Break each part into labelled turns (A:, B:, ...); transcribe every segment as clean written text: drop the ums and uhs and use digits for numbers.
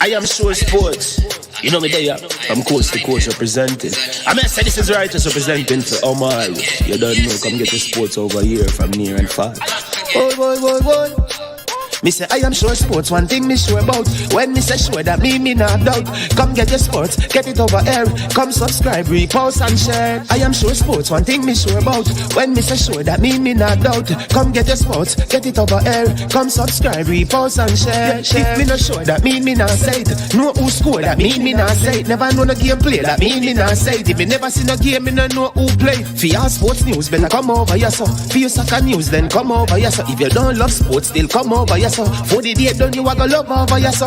A: I am sure sports. You know me there, I'm coast to coast representing. I mean, I say this is righteous representing for Omar. You don't know, come get your sports over here from near and far. Boy. Me say I am sure sports, one thing me sure about. When me say sure, that me not doubt. Come get your sports, get it over here. Come subscribe, repost and share. I am sure sports, one thing me sure about. When me say sure, that me not doubt. Come get your sports, get it over here. Come subscribe, repost and share. If me not sure, that me not say it. Know who score, that me not say it. Never know no game play, that me not say it. If me never see no game, me not know who play. For your sports news, better come over here so. For your soccer news, then come over here so. If you don't love sports, still come over here so. For the day done, you are gonna love over here so.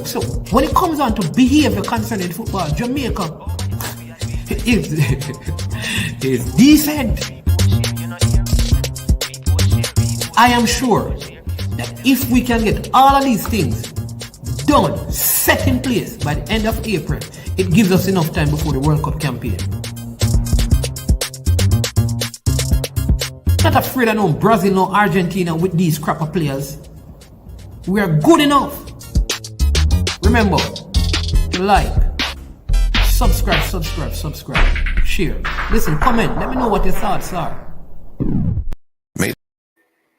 B: So when it comes on to behavior concerning football, Jamaica is decent. I am sure that if we can get all of these things done, set in place by the end of April, it gives us enough time before the World Cup campaign. Not afraid of no Brazil, no Argentina with these crap of players. We are good enough. Remember, like, subscribe, share. Listen, comment, let me know what your thoughts are.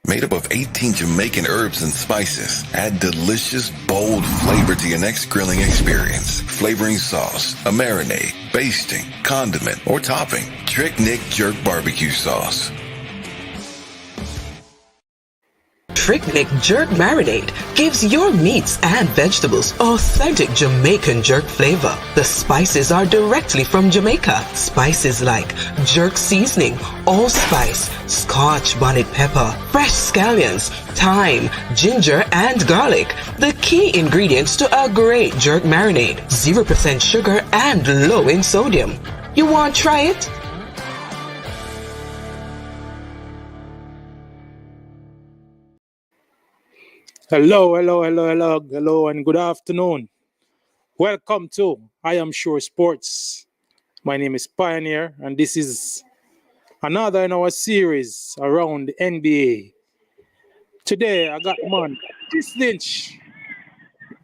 C: Made up of 18 Jamaican herbs and spices, add delicious, bold flavor to your next grilling experience. Flavoring sauce, a marinade, basting, condiment, or topping. Trick Nick Jerk Barbecue Sauce.
D: Trick Nick Jerk Marinade gives your meats and vegetables authentic Jamaican jerk flavor. The spices are directly from Jamaica. Spices like jerk seasoning, allspice, Scotch bonnet pepper, fresh scallions, thyme, ginger, and garlic. The key ingredients to a great jerk marinade. 0% sugar and low in sodium. You want to try it?
E: Hello, and good afternoon. Welcome to I Am Sure Sports. My name is Pioneer, and this is another in our series around the NBA. Today, I got man, Chris Lynch.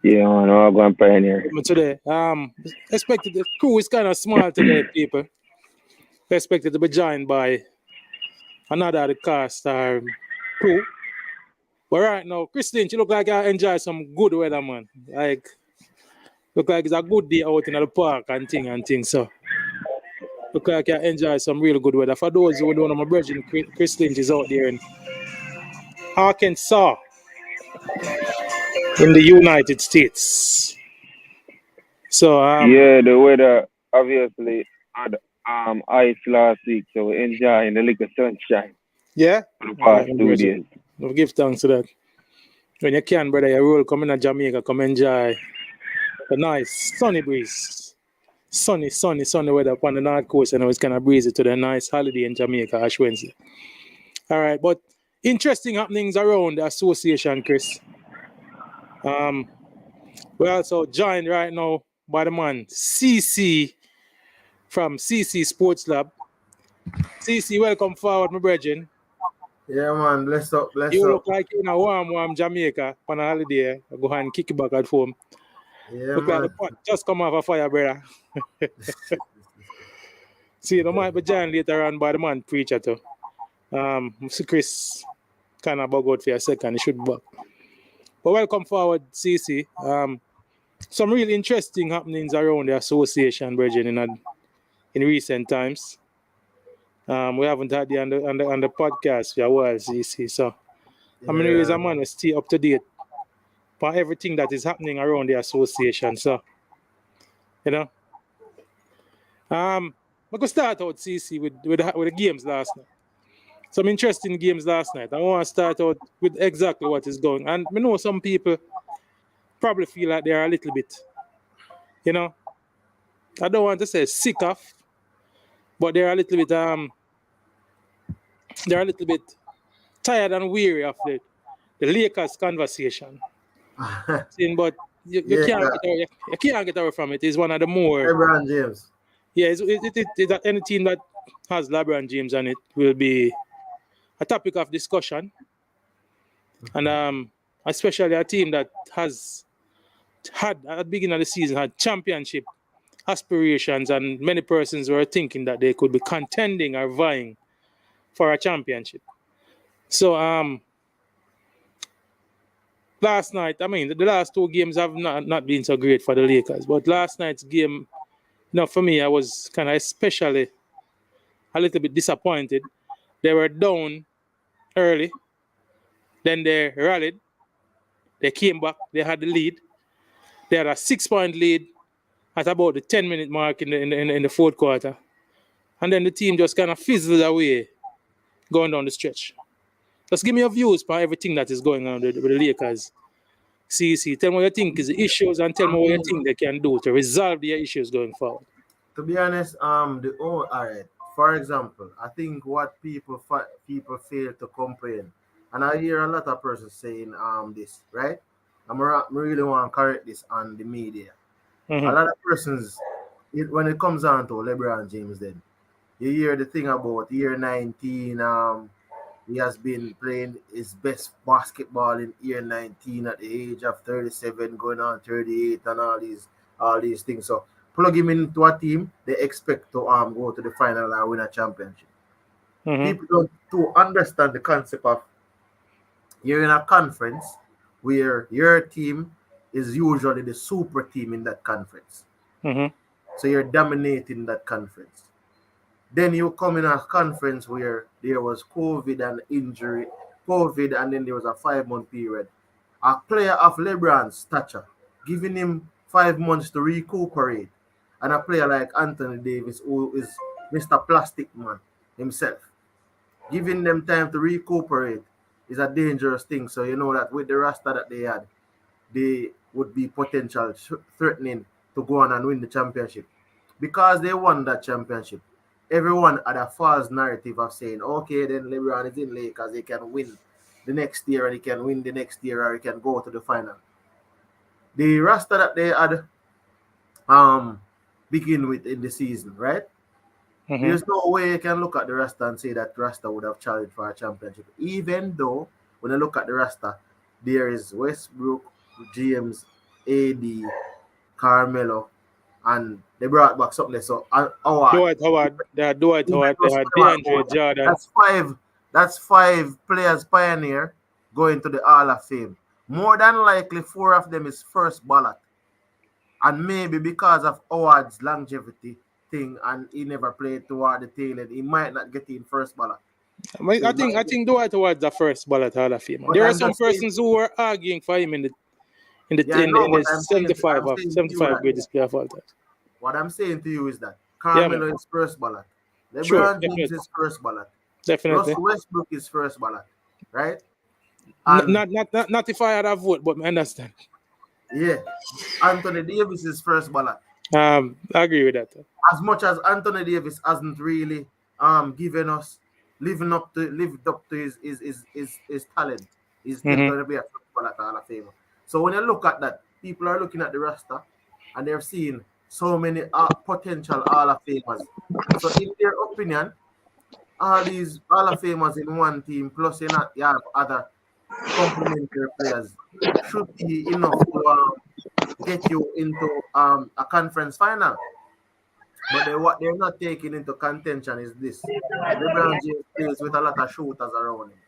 F: Yeah, man, I'm going Pioneer.
E: Today, expected the crew is kind of small today, people. Expected to be joined by another of the cast crew. But right now, Chris Lynch, you look like I enjoy some good weather, man. Like, look like it's a good day out in the park and things. So, look like I enjoy some real good weather. For those who don't know, my brother, Chris Lynch is out there in Arkansas, in the United States. So,
F: yeah, the weather obviously had ice last week, so we're enjoying the little sunshine.
E: Yeah?
F: For the past 2 days.
E: We'll give thanks to that. When you can, brother, you will come in to Jamaica, come enjoy the nice sunny breeze. Sunny weather upon the north coast, and it's kind of breezy to the nice holiday in Jamaica, Ash Wednesday. All right, but interesting happenings around the association, Chris. We're also joined right now by the man CC from CC Sports Lab. CC, welcome forward, my brethren.
G: Yeah, man, bless up.
E: You look like you're in a warm Jamaica on a holiday. I go and kick you back at home.
G: Yeah,
E: look
G: man.
E: like the pot just come off a fire, brother. See, there might be joined later on by the man preacher too. See Chris kind of bug out for a second. He should be back. But welcome forward, CC. Some really interesting happenings around the association, brethren, in recent times. We haven't had you on the podcast for a while, CC. So, yeah. I mean, there is a man who stay up to date for everything that is happening around the association. So, you know, I could start out, CC, with the games last night. Some interesting games last night. I want to start out with exactly what is going. And I know some people probably feel like they are a little bit, you know, I don't want to say sick of, but they're a little bit tired and weary of the Lakers conversation. But you can't get away from it. It's one of the more
G: LeBron James.
E: Yeah, it's any team that has LeBron James on it will be a topic of discussion. And especially a team that has had, at the beginning of the season, had championship aspirations, and many persons were thinking that they could be contending or vying for a championship. So last night, I mean, the last two games have not been so great for the Lakers, but last night's game, for me, I was kind of especially a little bit disappointed. They were down early, then they rallied, they came back, they had the lead. They had a 6-point lead at about the 10-minute mark in the fourth quarter. And then the team just kind of fizzled away going down the stretch. Just give me your views on everything that is going on with the Lakers. See, tell me what you think is the issues, and tell me what you think they can do to resolve their issues going forward.
G: To be honest, all right. For example, I think what people fail to comprehend, and I hear a lot of persons saying this, right? I really want to correct this on the media.
E: Mm-hmm.
G: A lot of persons, when it comes down to LeBron James, then you hear the thing about year 19. He has been playing his best basketball in year 19 at the age of 37, going on 38, and all these things. So plug him into a team, they expect to go to the final and win a championship.
E: Mm-hmm.
G: People don't to understand the concept of you're in a conference where your team is usually the super team in that conference.
E: Mm-hmm.
G: So you're dominating that conference. Then you come in a conference where there was COVID and then there was a 5-month period. A player of LeBron's stature, giving him 5 months to recuperate, and a player like Anthony Davis, who is Mr. Plastic Man himself, giving them time to recuperate is a dangerous thing. So you know that with the roster that they had, they would be potential threatening to go on and win the championship. Because they won that championship, everyone had a false narrative of saying, okay, then LeBron is in Lakers, he can win the next year, and he can win the next year, or he can go to the final. The roster that they had begin with in the season, right?
E: Mm-hmm.
G: There's no way you can look at the roster and say that roster would have challenged for a championship. Even though, when you look at the roster, there is Westbrook, James, AD, Carmelo, and they brought back something. So
E: Dwight Howard, they had DeAndre Jordan.
G: That's five players pioneer going to the Hall of Fame. More than likely, 4 of them is first ballot. And maybe because of Howard's longevity thing, and he never played toward the tail end, he might not get in first ballot.
E: I think Dwight Howard's the first ballot Hall of Fame. There are some persons who were arguing for him in the 75 greatest player of all time.
G: What I'm saying to you is that Carmelo is first ballot. LeBron James is first ballot.
E: Definitely.
G: Russell Westbrook is first ballot, right?
E: Not if I had a vote, but I understand.
G: Yeah. Anthony Davis is first ballot.
E: I agree with that.
G: As much as Anthony Davis hasn't really lived up to his talent, he's still going to be a first ballot Hall of Famer. So when you look at that, people are looking at the roster and they're seeing so many potential Hall of Famers. So in their opinion, all these Hall of Famers in one team, plus you have other complementary players, should be enough to get you into a conference final. But what they're not taking into contention is this. LeBron James plays with a lot of shooters around him.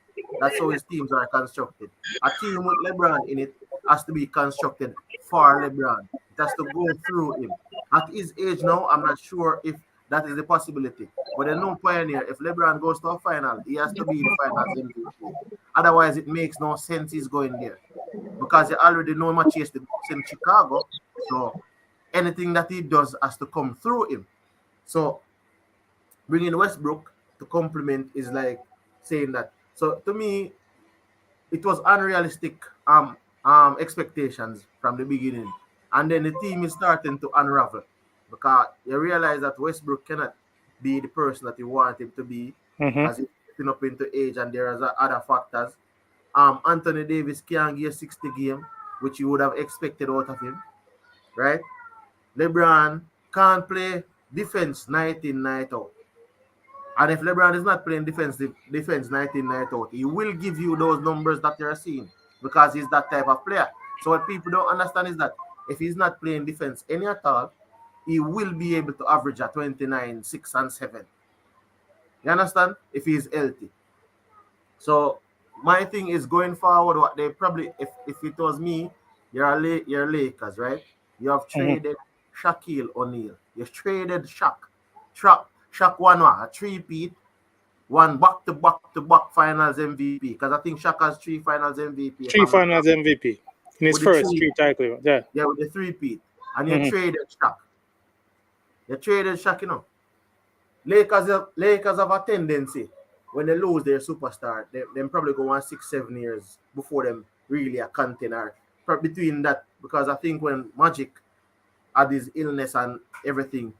G: That's how his teams are constructed. A team with LeBron in it has to be constructed for LeBron. It has to go through him. At his age now, I'm not sure if that is the possibility. But a no pioneer, if LeBron goes to a final, he has to be in the finals MVP. Otherwise, it makes no sense he's going there. Because you already know much is the Bucks in Chicago. So anything that he does has to come through him. So bringing Westbrook to complement is like saying that. So to me, it was unrealistic expectations from the beginning. And then the team is starting to unravel because you realize that Westbrook cannot be the person that you want him to be as he's getting up into age, and there are other factors. Anthony Davis can't get 60 games, which you would have expected out of him, right? LeBron can't play defense night in, night out. And if LeBron is not playing defense 19 night out, he will give you those numbers that you're seeing because he's that type of player. So what people don't understand is that if he's not playing defense any at all, he will be able to average at 29, 6, and 7. You understand? If he's healthy. So my thing is going forward, what they probably, if it was me, you're Lakers, right? You have traded Shaquille O'Neal. You traded Shaq. Shaq won a three-peat, one back-to-back finals MVP. Because I think Shaq has 3 finals MVP.
E: 3 finals MVP. In his first 3 titles. Yeah.
G: Yeah, with the three-peat. And you traded Shaq. You traded Shaq, you know. Lakers have a tendency, when they lose their superstar, they probably go on 6-7 years before them really a contender. Between that, because I think when Magic had his illness and everything,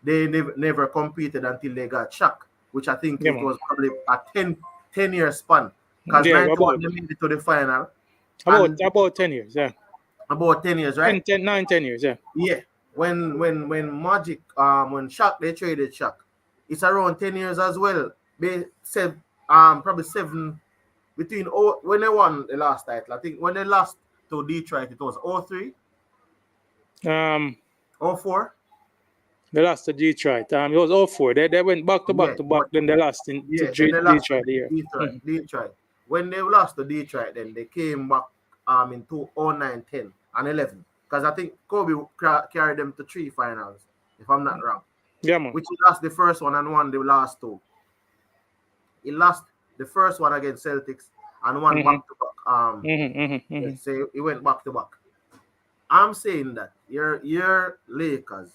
G: they never competed until they got Shaq, which I think it was probably a 10-year span. Because 91 they made it to the final.
E: About 10 years, yeah.
G: About 10 years, right?
E: 10 years, yeah.
G: Yeah. When Magic, when Shaq, they traded Shaq, it's around 10 years as well. They said probably 7 between when they won the last title. I think when they lost to Detroit, it was 03. 04.
E: They lost to Detroit. It was 04. They went back to back, then they lost to Detroit here.
G: Detroit. When they lost to Detroit, then they came back in 2009, 10, and 11. Because I think Kobe carried them to 3 finals, if I'm not wrong.
E: Yeah, man.
G: Which he lost the first one and won the last 2. He lost the first one against Celtics and won back to back. So he went back to back. I'm saying that your Lakers,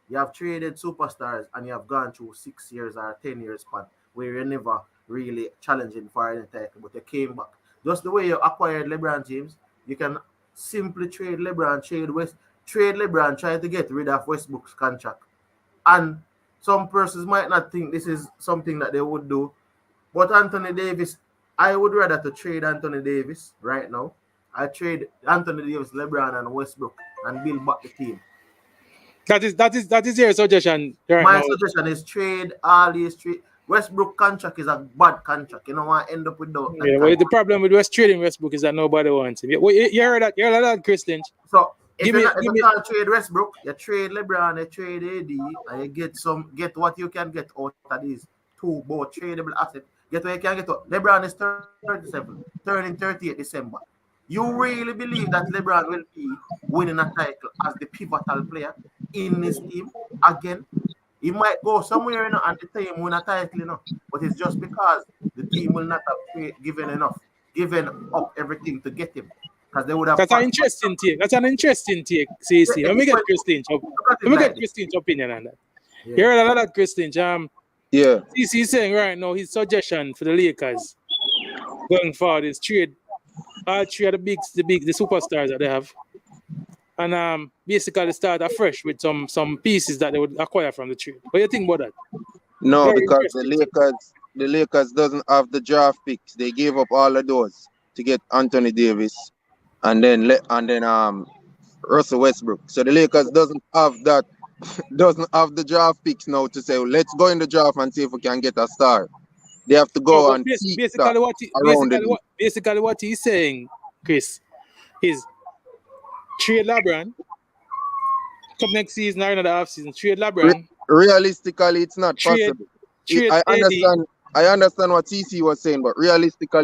G: you have traded superstars and you have gone through 6 years or 10 years span where you're never really challenging for any title, but you came back. Just the way you acquired LeBron James, you can simply trade LeBron, trade LeBron, try to get rid of Westbrook's contract. And some persons might not think this is something that they would do, but Anthony Davis, I would rather to trade Anthony Davis right now. I trade Anthony Davis, LeBron, and Westbrook and build back the team.
E: That is your suggestion right
G: My
E: now.
G: suggestion is trade all these trade. Westbrook contract is a bad contract. You don't want to end up with that.
E: Yeah, well, the problem with trading Westbrook is that nobody wants him. You heard that, Chris Lynch.
G: So if you can't trade Westbrook, you trade LeBron, you trade AD, and you get what you can get out of these 2 both tradable assets. Get what you can get out. LeBron is 37, turning 38 December. You really believe that LeBron will be winning a title as the pivotal player in this team again? He might go somewhere and the team win a title, but it's just because the team will not have given up everything to get him. Because they would have.
E: That's an interesting take. CC. Let me get Christine's opinion on that. Yeah. You heard a lot of Christine.
F: Yeah.
E: CC is saying right now his suggestion for the Lakers going forward is trade all 3 of the superstars that they have, and basically start afresh with some pieces that they would acquire from the trade. What do you think about that?
H: No, very because the Lakers doesn't have the draft picks. They gave up all of those to get Anthony Davis and then Russell Westbrook. So the Lakers doesn't have the draft picks now to say, well, let's go in the draft and see if we can get a star. They have to go
E: basically what he's saying, Chris, is trade LeBron. Come next season or another offseason, trade LeBron.
H: Realistically, it's not possible. I understand what CC was saying, but realistically,